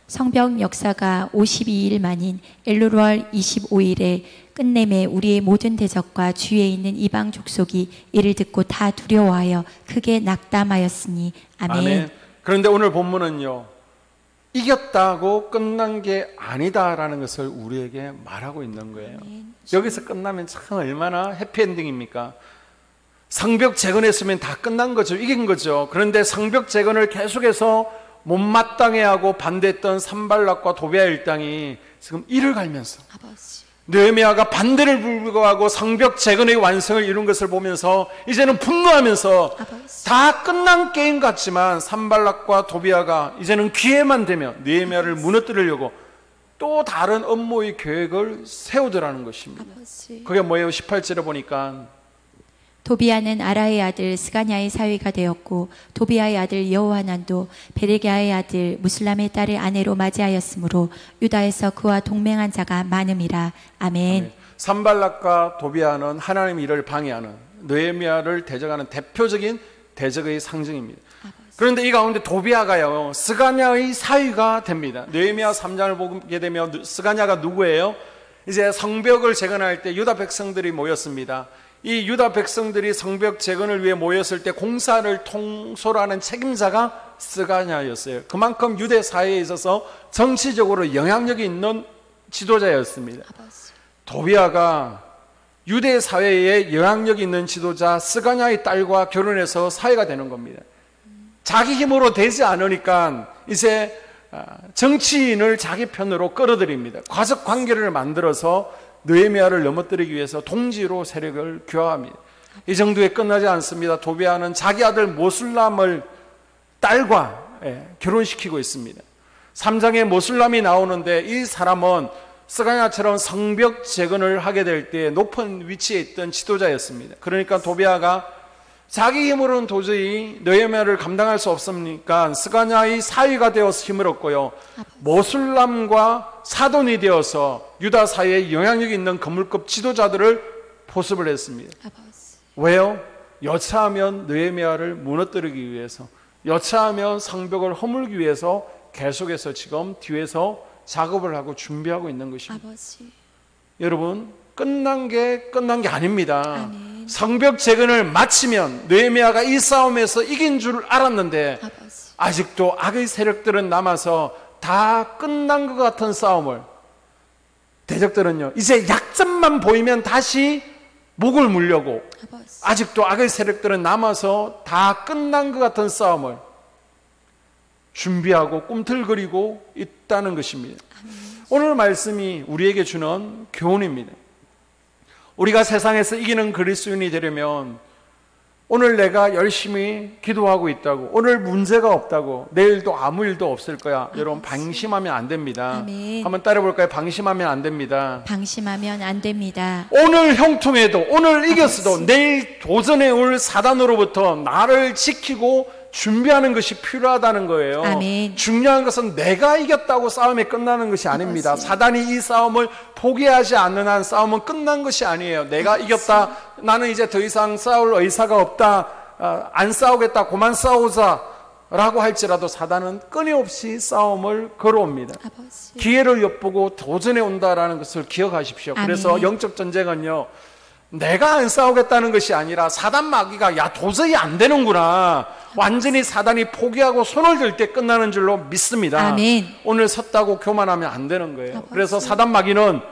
성벽 역사가 52일 만인 엘루월 25일에 끝내매 우리의 모든 대적과 주위에 있는 이방 족속이 이를 듣고 다 두려워하여 크게 낙담하였으니. 아멘. 그런데 오늘 본문은요, 이겼다고 끝난 게 아니다라는 것을 우리에게 말하고 있는 거예요. 여기서 끝나면 참 얼마나 해피엔딩입니까? 성벽 재건했으면 다 끝난 거죠. 이긴 거죠. 그런데 성벽 재건을 계속해서 못마땅해하고 반대했던 산발락과 도비아 일당이 지금 이를 갈면서 느헤미야가 반대를 불구하고 성벽 재건의 완성을 이룬 것을 보면서 이제는 분노하면서 다 끝난 게임 같지만 산발락과 도비아가 이제는 기회만 되면 느헤미야를 무너뜨리려고 또 다른 음모의 계획을 세우더라는 것입니다. 그게 뭐예요? 18절에 보니까 도비아는 아라의 아들 스가냐의 사위가 되었고 도비아의 아들 여호하난도 베레기야의 아들 무슬람의 딸을 아내로 맞이하였으므로 유다에서 그와 동맹한 자가 많음이라. 아멘. 산발락과 도비아는 하나님 일을 방해하는 느헤미야를 대적하는 대표적인 대적의 상징입니다. 그런데 이 가운데 도비아가요, 스가냐의 사위가 됩니다. 느헤미야 3장을 보게 되면 스가냐가 누구예요? 이제 성벽을 재건할 때 유다 백성들이 모였습니다. 이 유다 백성들이 성벽 재건을 위해 모였을 때 공사를 통솔하는 책임자가 스가냐였어요. 그만큼 유대 사회에 있어서 정치적으로 영향력이 있는 지도자였습니다. 도비아가 유대 사회에 영향력이 있는 지도자 스가냐의 딸과 결혼해서 사회가 되는 겁니다. 자기 힘으로 되지 않으니까 이제 정치인을 자기 편으로 끌어들입니다. 가족 관계를 만들어서 느헤미야를 넘어뜨리기 위해서 동지로 세력을 규합합니다. 이 정도에 끝나지 않습니다. 도비아는 자기 아들 모술람을 딸과 결혼시키고 있습니다. 3장에 모술람이 나오는데 이 사람은 스가냐처럼 성벽 재건을 하게 될 때 높은 위치에 있던 지도자였습니다. 그러니까 도비아가 자기 힘으로는 도저히 느헤미야를 감당할 수 없으니까 스가냐의 사위가 되어서 힘을 얻고요, 모술람과 사돈이 되어서 유다 사회에 영향력이 있는 건물급 지도자들을 포섭을 했습니다. 왜요? 여차하면 느헤미야를 무너뜨리기 위해서, 여차하면 성벽을 허물기 위해서 계속해서 지금 뒤에서 작업을 하고 준비하고 있는 것입니다. 여러분, 끝난 게 아닙니다. 아멘. 성벽 재건을 마치면 느헤미야가 이 싸움에서 이긴 줄 알았는데 아직도 악의 세력들은 남아서 다 끝난 것 같은 싸움을, 대적들은요 이제 약점만 보이면 다시 목을 물려고 아직도 악의 세력들은 남아서 다 끝난 것 같은 싸움을 준비하고 꿈틀거리고 있다는 것입니다. 오늘 말씀이 우리에게 주는 교훈입니다. 우리가 세상에서 이기는 그리스도인이 되려면 오늘 내가 열심히 기도하고 있다고, 오늘 문제가 없다고, 내일도 아무 일도 없을 거야, 여러분 방심하면 안 됩니다. 아멘. 한번 따라해볼까요? 방심하면 안 됩니다. 방심하면 안 됩니다. 오늘 형통해도, 오늘 이겼어도 내일 도전해 올 사단으로부터 나를 지키고 준비하는 것이 필요하다는 거예요. 아멘. 중요한 것은 내가 이겼다고 싸움이 끝나는 것이 아닙니다. 사단이 이 싸움을 포기하지 않는 한 싸움은 끝난 것이 아니에요. 내가 이겼다, 나는 이제 더 이상 싸울 의사가 없다, 안 싸우겠다, 그만 싸우자 라고 할지라도 사단은 끊임없이 싸움을 걸어옵니다. 기회를 엿보고 도전해 온다라는 것을 기억하십시오. 아멘. 그래서 영적 전쟁은요, 내가 안 싸우겠다는 것이 아니라 사단 마귀가 야 도저히 안 되는구나, 완전히 사단이 포기하고 손을 들 때 끝나는 줄로 믿습니다. 아멘. 오늘 섰다고 교만하면 안 되는 거예요. 그래서 사단 마귀는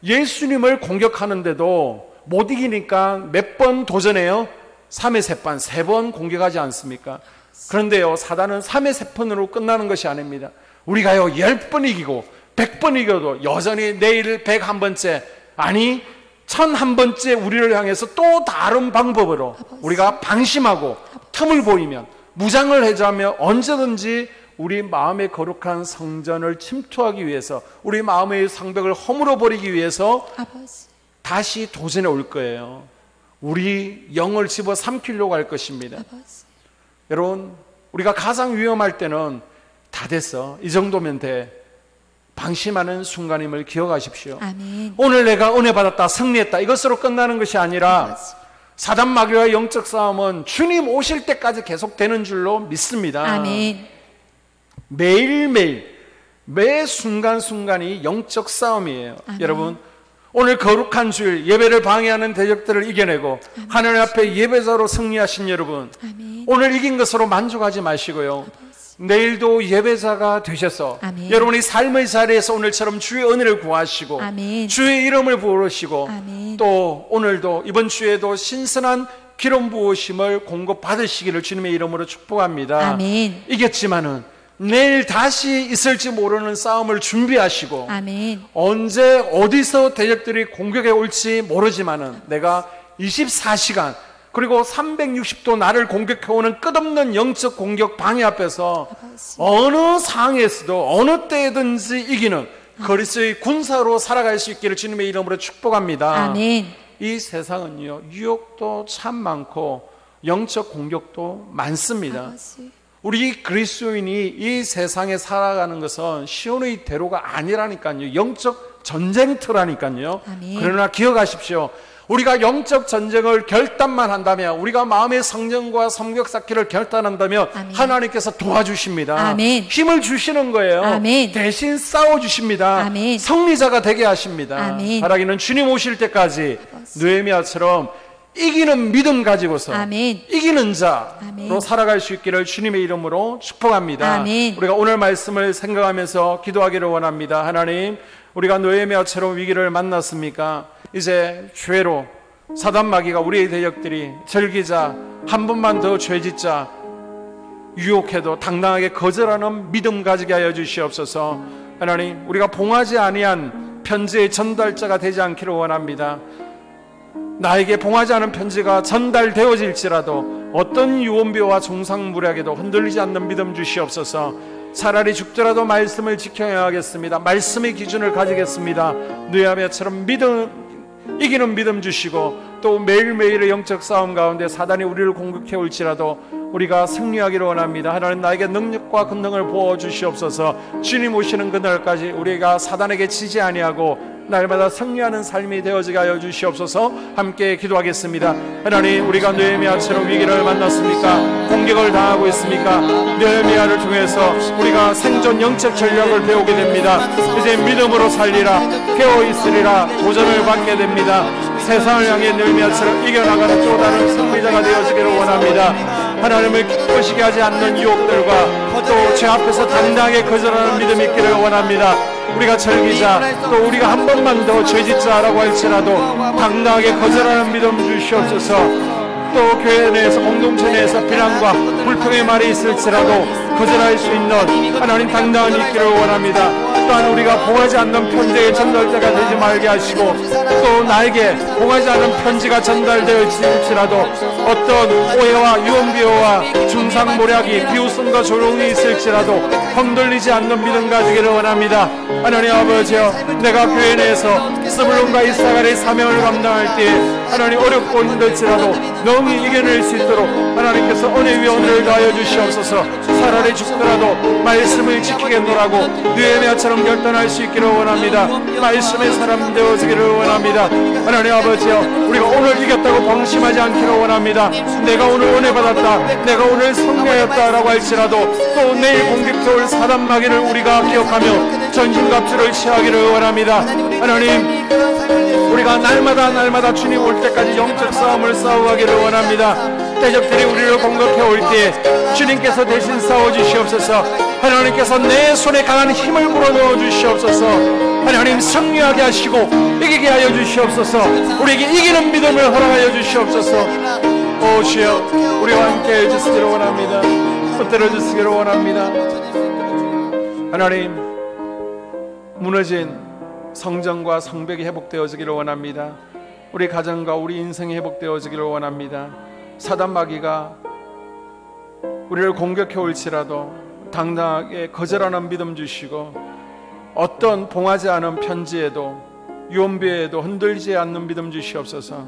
예수님을 공격하는데도 못 이기니까 몇 번 도전해요? 3회 3번, 3번 공격하지 않습니까? 그런데요, 사단은 3회 3번으로 끝나는 것이 아닙니다. 우리가요 10번 이기고 100번 이겨도 여전히 내일 101번째, 아니 1001번째 우리를 향해서 또 다른 방법으로 우리가 방심하고 틈을 보이면, 무장을 해자며 언제든지 우리 마음의 거룩한 성전을 침투하기 위해서, 우리 마음의 성벽을 허물어 버리기 위해서 다시 도전해 올 거예요. 우리 영을 집어 삼키려고 할 것입니다. 여러분, 우리가 가장 위험할 때는 다 됐어, 이 정도면 돼, 방심하는 순간임을 기억하십시오. 아멘. 오늘 내가 은혜 받았다, 승리했다, 이것으로 끝나는 것이 아니라 사단 마귀와의 영적 싸움은 주님 오실 때까지 계속되는 줄로 믿습니다. 아멘. 매일매일 매 순간순간이 영적 싸움이에요. 아멘. 여러분, 오늘 거룩한 주일 예배를 방해하는 대적들을 이겨내고 아멘. 하나님 앞에 예배자로 승리하신 여러분, 아멘. 오늘 이긴 것으로 만족하지 마시고요, 내일도 예배자가 되셔서 아멘. 여러분이 삶의 자리에서 오늘처럼 주의 은혜를 구하시고 아멘. 주의 이름을 부르시고 아멘. 또 오늘도 이번 주에도 신선한 기름 부으심을 공급받으시기를 주님의 이름으로 축복합니다. 아멘. 이겼지만은 내일 다시 있을지 모르는 싸움을 준비하시고, 아멘. 언제 어디서 대적들이 공격해 올지 모르지만은 내가 24시간 그리고 360도 나를 공격해오는 끝없는 영적 공격 방해 앞에서 어느 상황에서도 어느 때든지 이기는 그리스도의 군사로 살아갈 수 있기를 주님의 이름으로 축복합니다. 아멘. 이 세상은요, 유혹도 참 많고 영적 공격도 많습니다. 우리 그리스도인이 이 세상에 살아가는 것은 시온의 대로가 아니라니까요, 영적 전쟁터라니까요. 아멘. 그러나 기억하십시오, 우리가 영적 전쟁을 결단만 한다면, 우리가 마음의 성령과 성격 쌓기를 결단한다면 아멘. 하나님께서 도와주십니다. 아멘. 힘을 주시는 거예요. 아멘. 대신 싸워주십니다. 아멘. 승리자가 되게 하십니다. 아멘. 바라기는 주님 오실 때까지 느헤미야처럼 이기는 믿음 가지고서 아멘. 이기는 자로 아멘. 살아갈 수 있기를 주님의 이름으로 축복합니다. 아멘. 우리가 오늘 말씀을 생각하면서 기도하기를 원합니다. 하나님, 우리가 느헤미야처럼 위기를 만났습니까? 이제 죄로 사단 마귀가, 우리의 대적들이 즐기자, 한 번만 더 죄짓자 유혹해도 당당하게 거절하는 믿음 가지게 하여 주시옵소서. 하나님, 우리가 봉하지 아니한 편지의 전달자가 되지 않기를 원합니다. 나에게 봉하지 않은 편지가 전달되어질지라도 어떤 유언비어와 종상무략에도 흔들리지 않는 믿음 주시옵소서. 차라리 죽더라도 말씀을 지켜야 하겠습니다. 말씀의 기준을 가지겠습니다. 느헤미야처럼 이기는 믿음 주시고, 또 매일매일의 영적 싸움 가운데 사단이 우리를 공격해 올지라도 우리가 승리하기를 원합니다. 하나님, 나에게 능력과 권능을 부어주시옵소서. 주님 오시는 그날까지 우리가 사단에게 지지 아니하고 날마다 승리하는 삶이 되어지게 하여 주시옵소서. 함께 기도하겠습니다. 하나님, 우리가 느헤미야처럼 위기를 만났습니까? 공격을 당하고 있습니까? 느헤미야를 통해서 우리가 생존 영적 전략을 배우게 됩니다. 이제 믿음으로 살리라, 깨어있으리라 도전을 받게 됩니다. 세상을 향해 느헤미야처럼 이겨나가는 또 다른 승리자가 되어지기를 원합니다. 하나님을 기쁘시게 하지 않는 유혹들과 또 제 앞에서 당당하게 거절하는 믿음이 있기를 원합니다. 우리가 즐기자, 또 우리가 한 번만 더 죄짓자라고 할지라도 당당하게 거절하는 믿음 주시옵소서. 또 교회 내에서, 공동체 내에서 비난과 불평의 말이 있을지라도 거절할 수 있는 하나님 당당한 있기를 원합니다. 또한 우리가 봉하지 않는 편지의 전달자가 되지 말게 하시고, 또 나에게 봉하지 않은 편지가 전달되어질지라도 어떤 오해와 유언비어와 중상모략이 비웃음과 조롱이 있을지라도 흔들리지 않는 믿음 가지기를 원합니다. 하나님 아버지여, 내가 교회 내에서 스불론과 이사갈의 사명을 감당할 때에 하나님 어렵고 힘들지라도 능히 이겨낼 수 있도록 하나님께서 은혜 위에 은혜를 더하여 주시옵소서. 차라리 죽더라도 말씀을 지키겠노라고 느헤미야처럼 결단할 수 있기를 원합니다. 말씀의 사람 되어지기를 원합니다. 하나님 아버지여, 우리가 오늘 이겼다고 방심하지 않기를 원합니다. 내가 오늘 은혜 받았다, 내가 오늘 승리하였다라고 할지라도 또 내일 공격해올 사단 마귀를 우리가 기억하며 전신갑주를 취하기를 원합니다. 하나님, 우리가 날마다 주님 올 때까지 영적 싸움을 싸워가기를 원합니다. 대적들이 우리를 공격해 올 때 주님께서 대신 싸워주시옵소서. 하나님께서 내 손에 강한 힘을 불어넣어 주시옵소서. 하나님, 승리하게 하시고 이기게 하여 주시옵소서. 우리에게 이기는 믿음을 허락하여 주시옵소서. 오 주여, 우리와 함께 해주시기를 원합니다. 붙들어 주시기를 원합니다. 하나님, 무너진 성전과 성벽이 회복되어지기를 원합니다. 우리 가정과 우리 인생이 회복되어지기를 원합니다. 사단 마귀가 우리를 공격해 올지라도 당당하게 거절하는 믿음 주시고, 어떤 봉하지 않은 편지에도 유언비에도 흔들리지 않는 믿음 주시옵소서.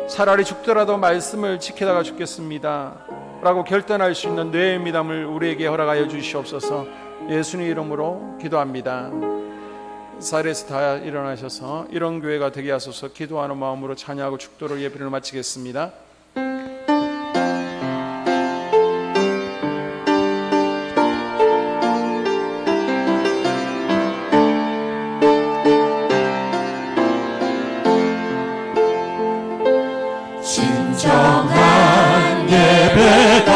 차라리 죽더라도 말씀을 지키다가 죽겠습니다 라고 결단할 수 있는 뇌의 믿음을 우리에게 허락하여 주시옵소서. 예수님 이름으로 기도합니다. 사례에서 다 일어나셔서 이런 교회가 되게 하소서. 기도하는 마음으로 찬양하고 축도를 예배를 마치겠습니다. 진정한 예배가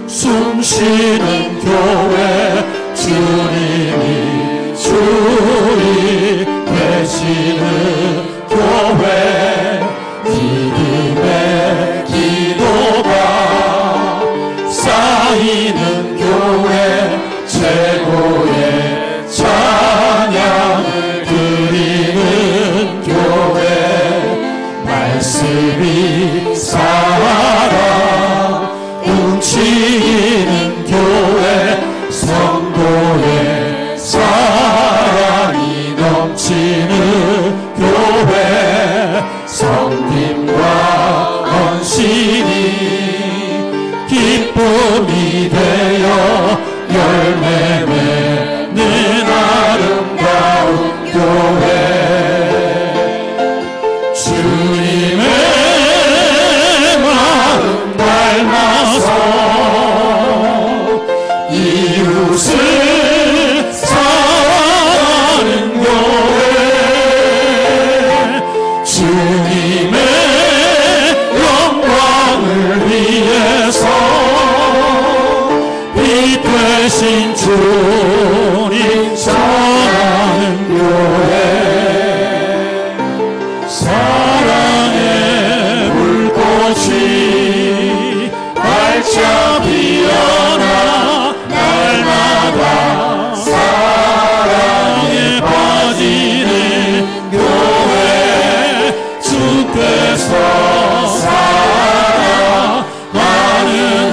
숨쉬는 교회, 주님이 주인 되시는 교회, 믿음의 기도가 쌓이는 교회, 최고의 찬양을 드리는 교회, 말씀이 살아 움직이는 교회, 성도의 사랑이 넘치는 교회, 성김과 헌신이 기쁨이 되어 열매 맺는 아름다운 교회, 주님의 마음 닮아서 이웃을 사랑하는 교회, 주님의 영광을 위해서 빛 되신 주님 사랑하는 교회, 사랑의 불꽃이 활짝 피어나 날마다 사랑에 빠지는 교회, 주께서 사랑하는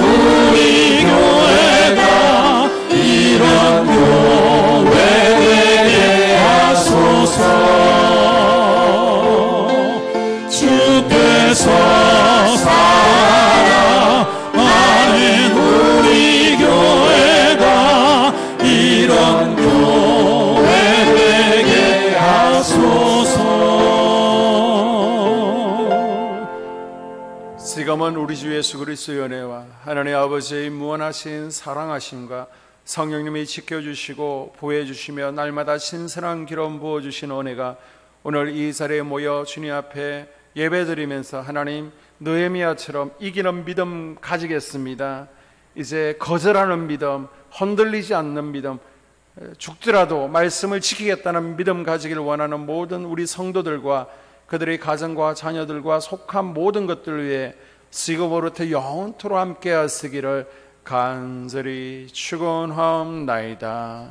우리 교회가 이런 교회 되게 하소서. 주께서 사랑하는 우리 교회가 이런 교회 되게 하소서. 지금은 우리 주 예수 그리스도의 은혜와 하나님 아버지의 무한하신 사랑하심과 성령님이 지켜주시고 보호해주시며 날마다 신선한 기름 부어주신 은혜가 오늘 이 자리에 모여 주님 앞에 예배드리면서 하나님 느헤미야처럼 이기는 믿음 가지겠습니다. 이제 거절하는 믿음, 흔들리지 않는 믿음, 죽더라도 말씀을 지키겠다는 믿음 가지길 원하는 모든 우리 성도들과 그들의 가정과 자녀들과 속한 모든 것들을 위해 지금으로부터 영원토록 함께 하시기를 간절히 축원하옵나이다.